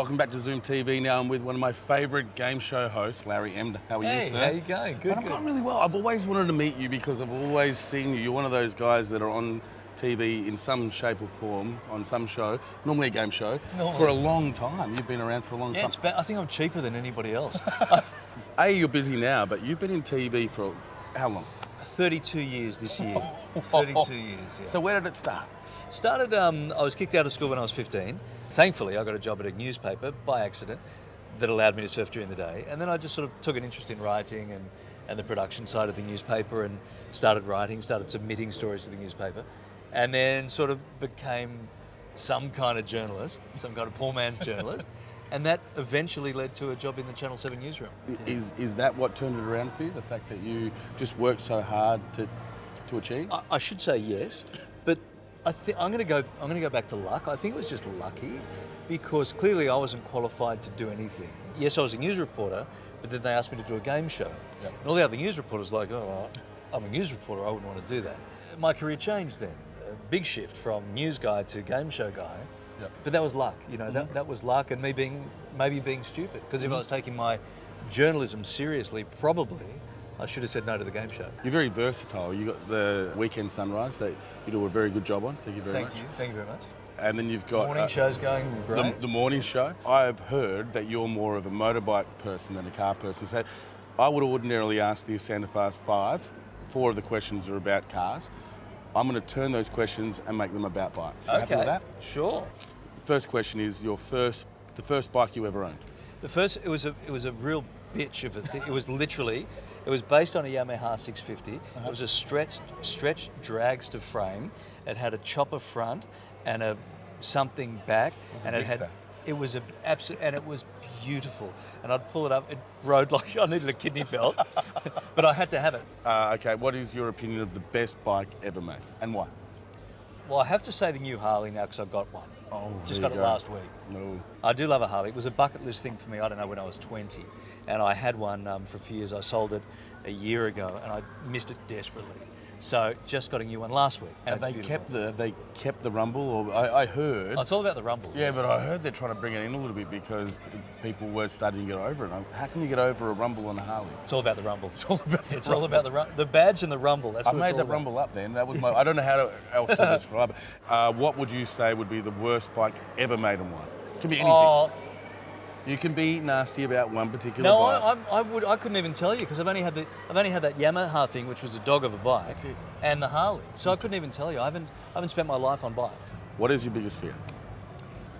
Welcome back to ZoomTV. Now I'm with one of my favourite game show hosts, Larry Emdur. How are you, sir? How you going? Good, I'm going really well. I've always wanted to meet you because I've always seen you. You're one of those guys that are on TV in some shape or form, on some show, normally a game show, for a long time. You've been around for a long time. I think I'm cheaper than anybody else. You're busy now, but you've been in TV for how long? 32 years this year. 32 years, yeah. So where did it start? Started, I was kicked out of school when I was 15. Thankfully, I got a job at a newspaper by accident that allowed me to surf during the day. And then I just sort of took an interest in writing and the production side of the newspaper and started writing, started submitting stories to the newspaper. And then sort of became some kind of journalist, some kind of poor man's journalist. And that eventually led to a job in the Channel 7 newsroom. Is that what turned it around for you? The fact that you just worked so hard to achieve? I should say yes, but I'm going to go back to luck. I think it was just lucky because clearly I wasn't qualified to do anything. Yes, I was a news reporter, but then they asked me to do a game show. Yep. And all the other news reporters were like, oh, I'm a news reporter, I wouldn't want to do that. My career changed then. A big shift from news guy to game show guy. Yep. But that was luck, you know, that was luck and me maybe being stupid. Because if I was taking my journalism seriously, probably I should have said no to the game show. You're very versatile. You got the Weekend Sunrise that you do a very good job on. Thank you very much. Thank you very much. And then you've got morning shows going great. The morning show. I've heard that you're more of a motorbike person than a car person. So I would ordinarily ask the Santa Fast 5. 4 of the questions are about cars. I'm going to turn those questions and make them about bikes. You happy with that? Sure. The first question is the first bike you ever owned. It was a real bitch of a thing. It was based on a Yamaha 650. It was a stretched dragster frame. It had a chopper front and a something back, and it was beautiful. And I'd pull it up. It rode like I needed a kidney belt, but I had to have it. Okay, what is your opinion of the best bike ever made, and why? Well, I have to say the new Harley now because I've got one. Oh, just got it last week. No. I do love a Harley. It was a bucket list thing for me, I don't know, when I was 20. And I had one for a few years. I sold it a year ago and I missed it desperately. So just got a new one last week. And they kept the rumble, or I heard... Oh, it's all about the rumble. Yeah, but I heard they're trying to bring it in a little bit because people were starting to get over it. How can you get over a rumble on a Harley? It's all about the rumble. It's all about the rumble. All about the rumble. The badge and the rumble, that's what it's all about. I made that rumble up then. That was my... I don't know how else to describe it. What would you say would be the worst bike ever made on one? It can be anything. You can be nasty about one particular bike. No, I couldn't even tell you because I've only had that Yamaha thing, which was a dog of a bike. That's it. And the Harley. So I couldn't even tell you. I haven't spent my life on bikes. What is your biggest fear?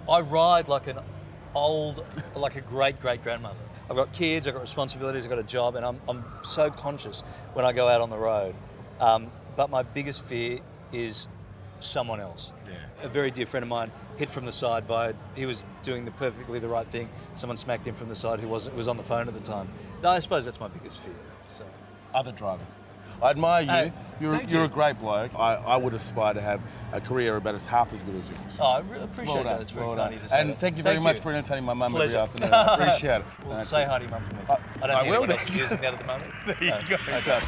I ride like a great grandmother. I've got kids, I've got responsibilities, I've got a job, and I'm so conscious when I go out on the road. But my biggest fear is someone else. Yeah. A very dear friend of mine hit from the side he was doing perfectly the right thing. Someone smacked him from the side who was on the phone at the time. No, I suppose that's my biggest fear. So. Other drivers. I admire you. You're a great bloke. I would aspire to have a career about half as good as yours. Oh, I really appreciate that. It's very kind of you to say and that. Thank you very much for entertaining my mum every afternoon. I appreciate it. Well, say hi to your mum for me. I don't think anybody's using that at the moment. There you go.